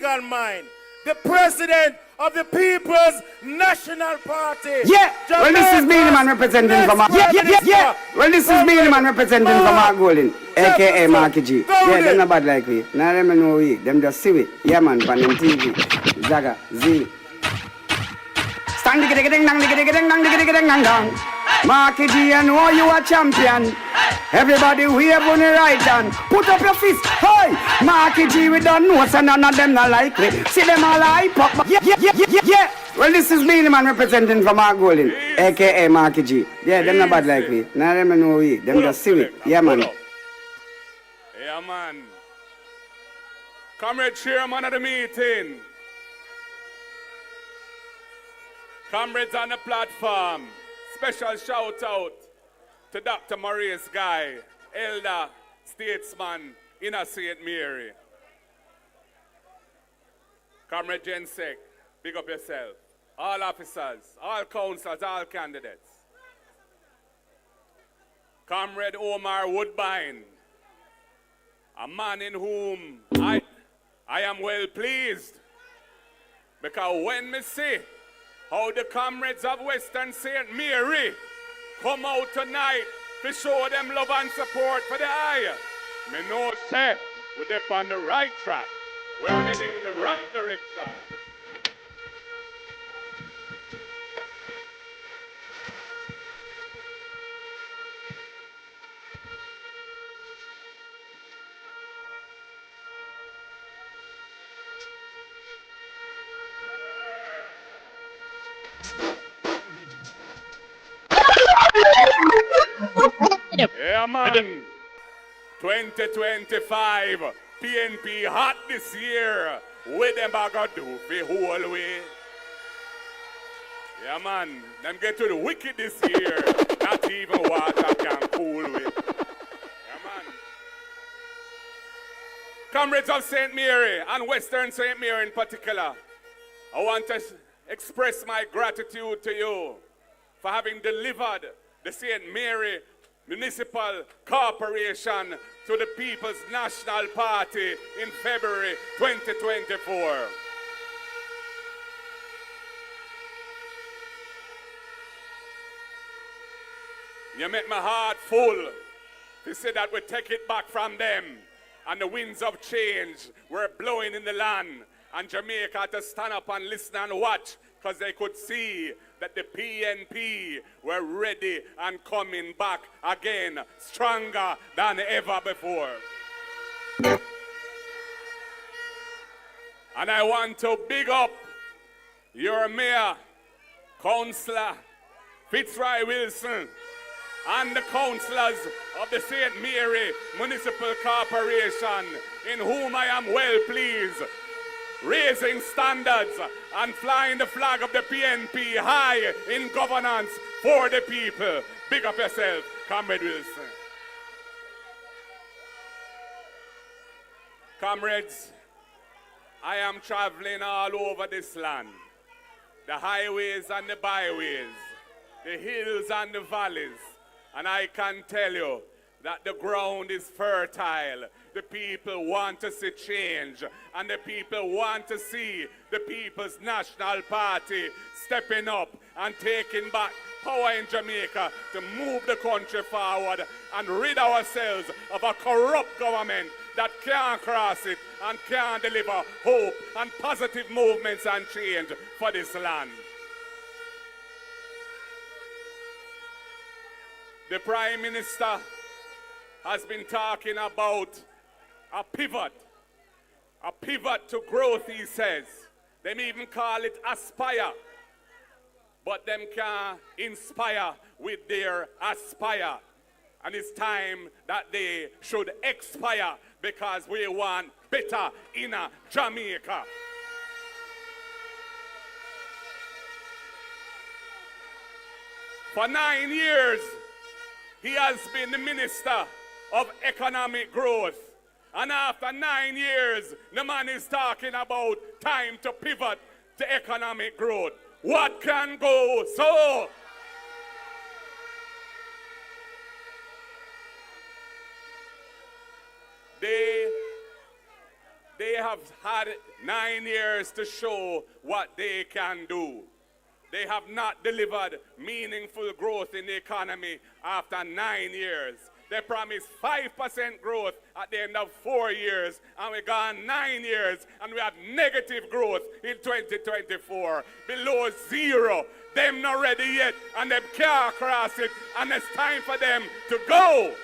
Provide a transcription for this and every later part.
mind. The president of the People's National Party. Yeah, well, this is Beanie Man representing from yeah. Well, this is Beanie Man representing from our Golden, aka Marky G. Yeah, them not bad like we. Now them know we. Them just see we. Yeah, man, on them TV. Zaga, Z. Stand digga digga ding dang digga digga ding dang digga digga ding dang dang. Marky G, I know you are champion. Everybody wave on the right hand. Put up your fist. Hey, Marky G, we don't know, so none of them not like me. See them all hype up. Yeah. Well, this is Beanie Man representing from our Golden, aka Marky G. Yeah, them not bad like me. Now them know we. Them just see it. Yeah, man. Yeah, man. Comrade chairman of the meeting. Comrades on the platform. Special shout out to Dr. Maurice Guy, elder statesman in a St. Mary. Comrade Jensek, big up yourself. All officers, all councillors, all candidates. Comrade Omar Woodbine, a man in whom I am well pleased, because when me see how the comrades of Western St. Mary come out tonight to show them love and support for the eye, me know say we're on the right track. We're heading in the right direction. Yeah, man. 2025, PNP hot this year. What them a gonna do for whole way? Yeah, man. Them get to the wicked this year. Not even water can cool with. Yeah, man. Comrades of St. Mary and Western St. Mary in particular, I want to express my gratitude to you for having delivered the St. Mary Municipal Corporation to the People's National Party in February 2024. You make my heart full to say that we take it back from them, and the winds of change were blowing in the land, and Jamaica had to stand up and listen and watch, because they could see that the PNP were ready and coming back again, stronger than ever before. And I want to big up your mayor, Councillor Fitzroy Wilson, and the councillors of the St. Mary Municipal Corporation, in whom I am well pleased, raising standards and flying the flag of the PNP high in governance for the people. Big up yourself, Comrade Wilson. Comrades, I am traveling all over this land, the highways and the byways, the hills and the valleys, and I can tell you that the ground is fertile. The people want to see change, and the people want to see the People's National Party stepping up and taking back power in Jamaica to move the country forward and rid ourselves of a corrupt government that can't cross it and can't deliver hope and positive movements and change for this land. The Prime Minister has been talking about a pivot to growth, he says. They even call it aspire, but them can inspire with their aspire. And it's time that they should expire, because we want better in Jamaica. For 9 years, he has been the Minister of Economic Growth. And after 9 years, the man is talking about time to pivot to economic growth. What can go so? They have had 9 years to show what they can do. They have not delivered meaningful growth in the economy after 9 years. They promised 5% growth at the end of 4 years, and we gone 9 years, and we have negative growth in 2024, below zero. Them not ready yet, and them can't cross it, and it's time for them to go.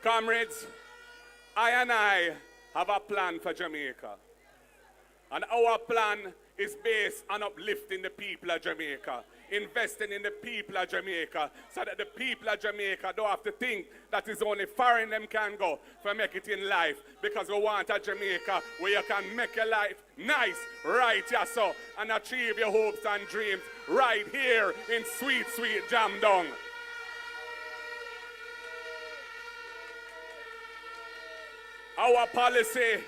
Comrades, I have a plan for Jamaica. And our plan is based on uplifting the people of Jamaica, investing in the people of Jamaica, so that the people of Jamaica don't have to think that it's only foreign them can go for make it in life, because we want a Jamaica where you can make your life nice right here, so, and achieve your hopes and dreams right here in sweet, sweet Jamdong. Our policy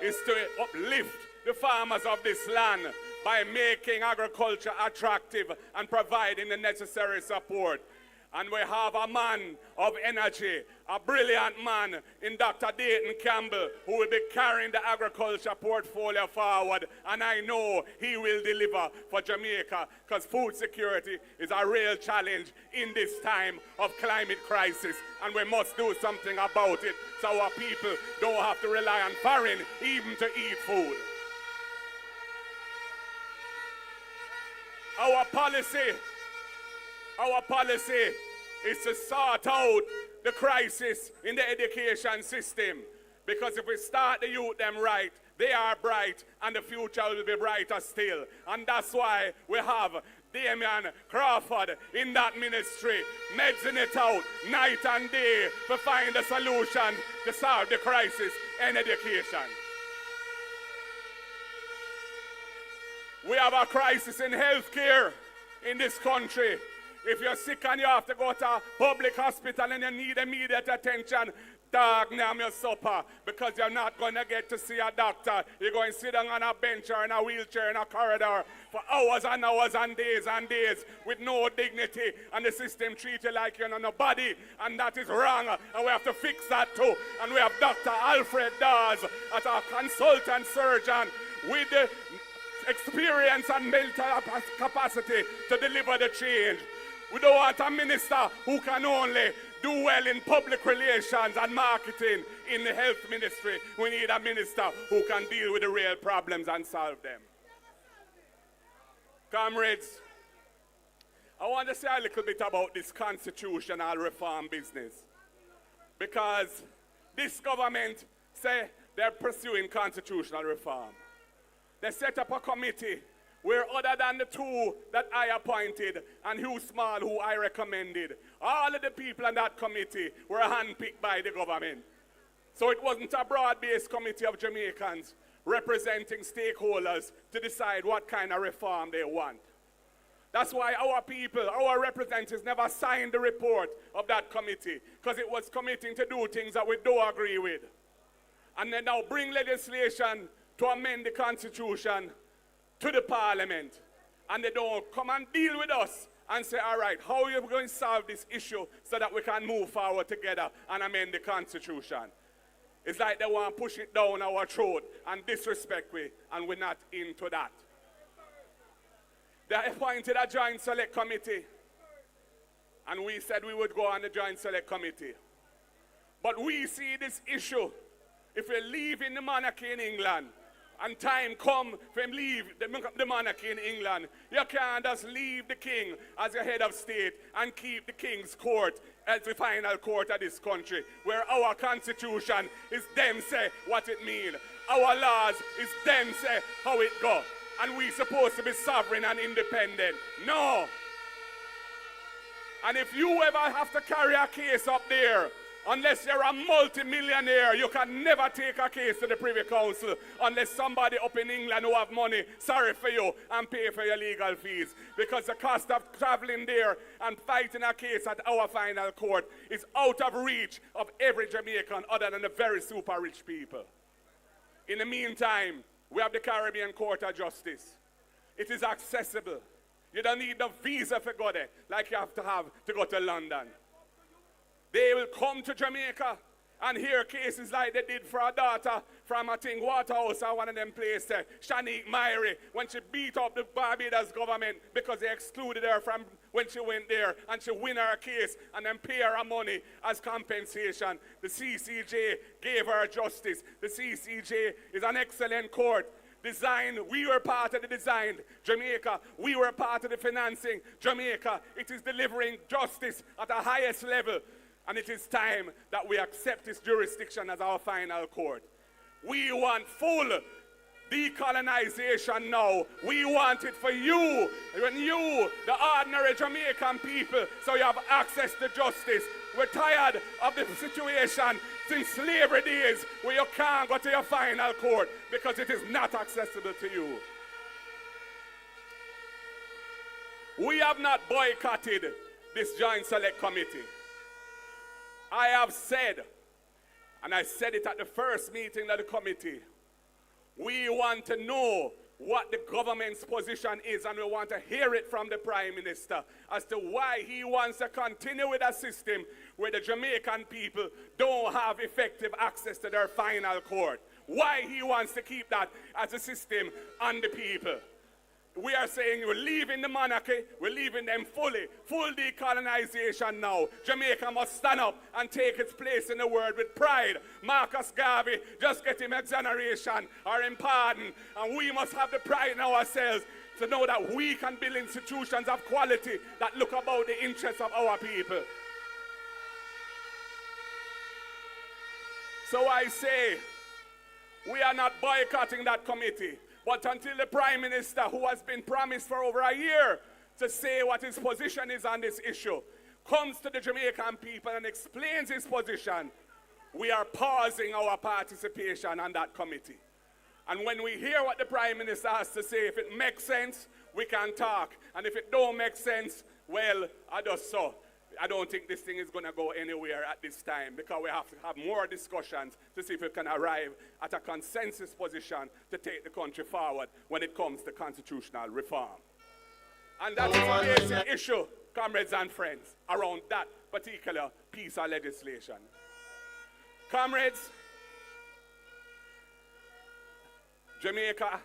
is to uplift the farmers of this land by making agriculture attractive and providing the necessary support. And we have a man of energy, a brilliant man in Dr. Dayton Campbell, who will be carrying the agriculture portfolio forward. And I know he will deliver for Jamaica, because food security is a real challenge in this time of climate crisis. And we must do something about it, so our people don't have to rely on foreign even to eat food. Our policy is to sort out the crisis in the education system. Because if we start the youth them right, they are bright, and the future will be brighter still. And that's why we have Damian Crawford in that ministry, medsing it out night and day to find a solution to solve the crisis in education. We have a crisis in healthcare in this country. If you're sick and you have to go to a public hospital and you need immediate attention, dog, name your supper, because you're not going to get to see a doctor. You're going to sit down on a bench or in a wheelchair in a corridor for hours and hours and days with no dignity, and the system treats you like you're nobody, and that is wrong, and we have to fix that too. And we have Dr. Alfred Dawes as our consultant surgeon with the experience and mental capacity to deliver the change. We don't want a minister who can only do well in public relations and marketing in the health ministry. We need a minister who can deal with the real problems and solve them. Comrades, I want to say a little bit about this constitutional reform business. Because this government say they're pursuing constitutional reform. They set up a committee where, other than the two that I appointed and Hugh Small, who I recommended, all of the people in that committee were handpicked by the government. So it wasn't a broad-based committee of Jamaicans representing stakeholders to decide what kind of reform they want. That's why our people, our representatives, never signed the report of that committee, because it was committing to do things that we don't agree with. And they now bring legislation to amend the Constitution to the Parliament, and they don't come and deal with us and say, all right, how are you going to solve this issue so that we can move forward together and amend the Constitution? It's like they want to push it down our throat and disrespect we, and we're not into that. They appointed a joint select committee, and we said we would go on the joint select committee. But we see this issue, if we leave in the monarchy in England, and time come for him leave the monarchy in England, you can't just leave the king as your head of state and keep the king's court as the final court of this country, where our constitution is them say what it mean. Our laws is them say how it go. And we supposed to be sovereign and independent. No. And if you ever have to carry a case up there, unless you're a multi-millionaire, you can never take a case to the Privy Council unless somebody up in England who have money, sorry for you, and pay for your legal fees. Because the cost of traveling there and fighting a case at our final court is out of reach of every Jamaican other than the very super rich people. In the meantime, we have the Caribbean Court of Justice. It is accessible. You don't need no visa for go there, like you have to go to London. They will come to Jamaica and hear cases like they did for a daughter from, I think, Waterhouse or one of them places there, Shanique Myrie, when she beat up the Barbados government because they excluded her from when she went there, and she win her case and then pay her money as compensation. The CCJ gave her justice. The CCJ is an excellent court. Design, we were part of the design. Jamaica, we were part of the financing. Jamaica, it is delivering justice at the highest level. And it is time that we accept this jurisdiction as our final court. We want full decolonization now. We want it for you, the ordinary Jamaican people, so you have access to justice. We're tired of the situation since slavery days where you can't go to your final court because it is not accessible to you. We have not boycotted this Joint Select Committee. I have said, and I said it at the first meeting of the committee, we want to know what the government's position is, and we want to hear it from the Prime Minister as to why he wants to continue with a system where the Jamaican people don't have effective access to their final court. Why he wants to keep that as a system on the people. We are saying we're leaving the monarchy, we're leaving them fully, full decolonization now. Jamaica must stand up and take its place in the world with pride. Marcus Garvey, just get him exoneration or him pardon. And we must have the pride in ourselves to know that we can build institutions of quality that look about the interests of our people. So I say, we are not boycotting that committee. But until the Prime Minister, who has been promised for over a year to say what his position is on this issue, comes to the Jamaican people and explains his position, we are pausing our participation on that committee. And when we hear what the Prime Minister has to say, if it makes sense, we can talk. And if it don't make sense, well, I just so. I don't think this thing is going to go anywhere at this time because we have to have more discussions to see if we can arrive at a consensus position to take the country forward when it comes to constitutional reform. And that is the basic issue, comrades and friends, around that particular piece of legislation. Comrades, Jamaica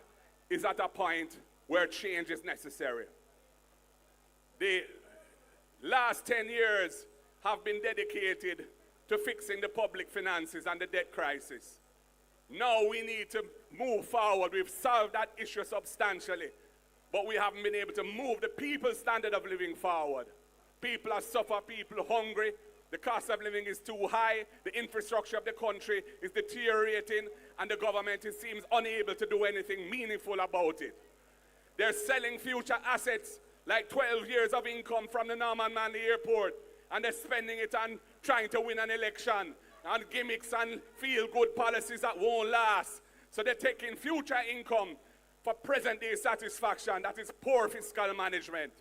is at a point where change is necessary. The last 10 years have been dedicated to fixing the public finances and the debt crisis. Now we need to move forward. We've solved that issue substantially, but we haven't been able to move the people's standard of living forward. People are suffering, people are hungry, the cost of living is too high, the infrastructure of the country is deteriorating, and the government, it seems, unable to do anything meaningful about it. They're selling future assets like 12 years of income from the Norman Manley Airport, and they're spending it on trying to win an election, on gimmicks and feel-good policies that won't last. So they're taking future income for present-day satisfaction. That is poor fiscal management.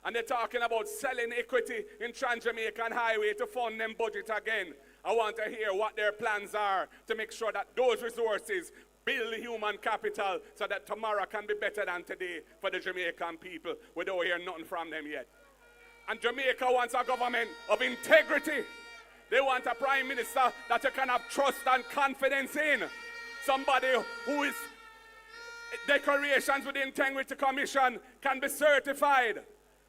And they're talking about selling equity in Trans-Jamaican Highway to fund them budget again. I want to hear what their plans are to make sure that those resources build human capital so that tomorrow can be better than today for the Jamaican people. We don't hear nothing from them yet. And Jamaica wants a government of integrity. They want a prime minister that you can have trust and confidence in. Somebody who is declarations with the Integrity Commission can be certified.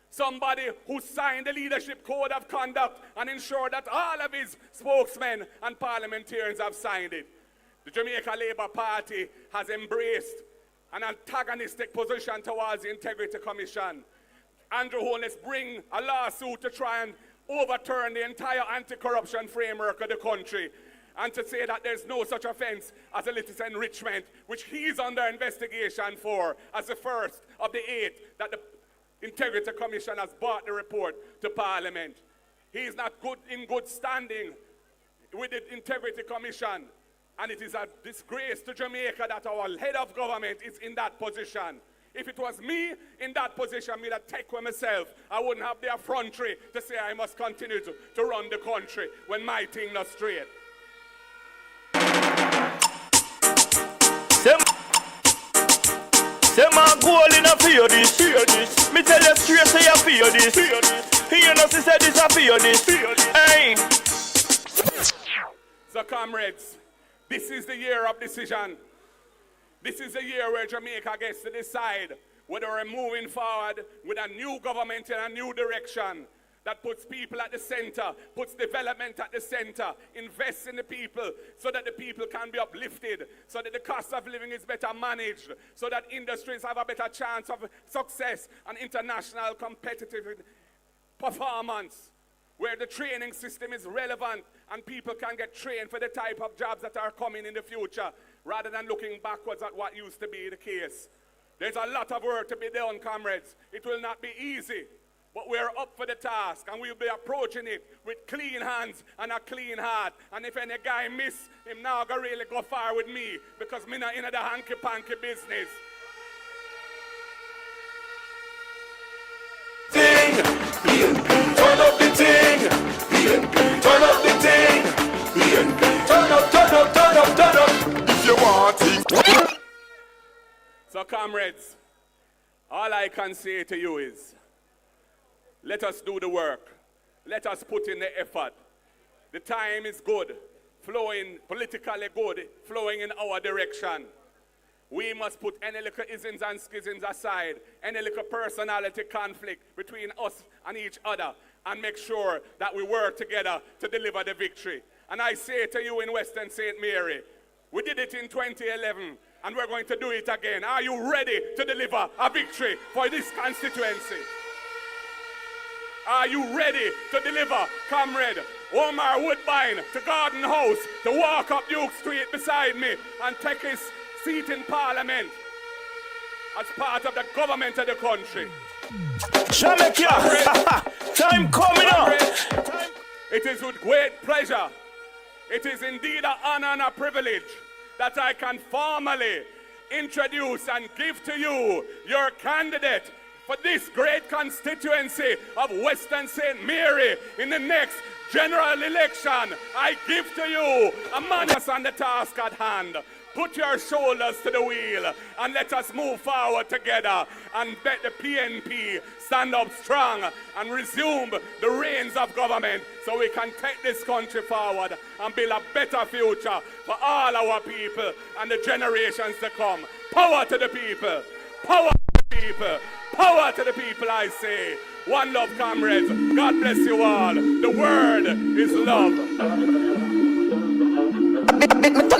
Somebody who signed the Leadership Code of Conduct and ensured that all of his spokesmen and parliamentarians have signed it. The Jamaica Labour Party has embraced an antagonistic position towards the Integrity Commission. Andrew Holness bring a lawsuit to try and overturn the entire anti-corruption framework of the country and to say that there's no such offense as illicit enrichment, which he's under investigation for as the first of the 8 that the Integrity Commission has brought the report to Parliament. He is not in good standing with the Integrity Commission. And it is a disgrace to Jamaica that our head of government is in that position. If it was me in that position, me that take with myself, I wouldn't have the effrontery to say I must continue to run the country when my thing not straight. Say my goal in a fear this. Me tell you straight say I fear this. You know she said this I fear this. Hey. So comrades, this is the year of decision. This is the year where Jamaica gets to decide whether we're moving forward with a new government in a new direction that puts people at the center, puts development at the center, invests in the people so that the people can be uplifted, so that the cost of living is better managed, so that industries have a better chance of success and international competitive performance, where the training system is relevant and people can get trained for the type of jobs that are coming in the future, rather than looking backwards at what used to be the case. There's a lot of work to be done, comrades. It will not be easy, but we're up for the task, and we'll be approaching it with clean hands and a clean heart. And if any guy miss, him now go really go far with me, because me not in the hanky-panky business. Ting, PNP, turn up the ting. PNP, turn up the ting. PNP, turn up, turn up, turn up, turn up. If you want it. So comrades, all I can say to you is, let us do the work. Let us put in the effort. The time is good, flowing politically good, flowing in our direction. We must put any little isms and schisms aside, any little personality conflict between us and each other, and make sure that we work together to deliver the victory. And I say to you in Western St. Mary, we did it in 2011, and we're going to do it again. Are you ready to deliver a victory for this constituency? Are you ready to deliver, comrade Omar Woodbine, to Garden House, to walk up Duke Street beside me and take his seat in Parliament as part of the government of the country? Jamaica, time coming up. It is with great pleasure, it is indeed an honor and a privilege that I can formally introduce and give to you your candidate for this great constituency of Western St. Mary in the next general election. I give to you a man on the task at hand. Put your shoulders to the wheel and let us move forward together and let the PNP stand up strong and resume the reins of government so we can take this country forward and build a better future for all our people and the generations to come. Power to the people. Power to the people. Power to the people, I say. One love, comrades. God bless you all. The word is love.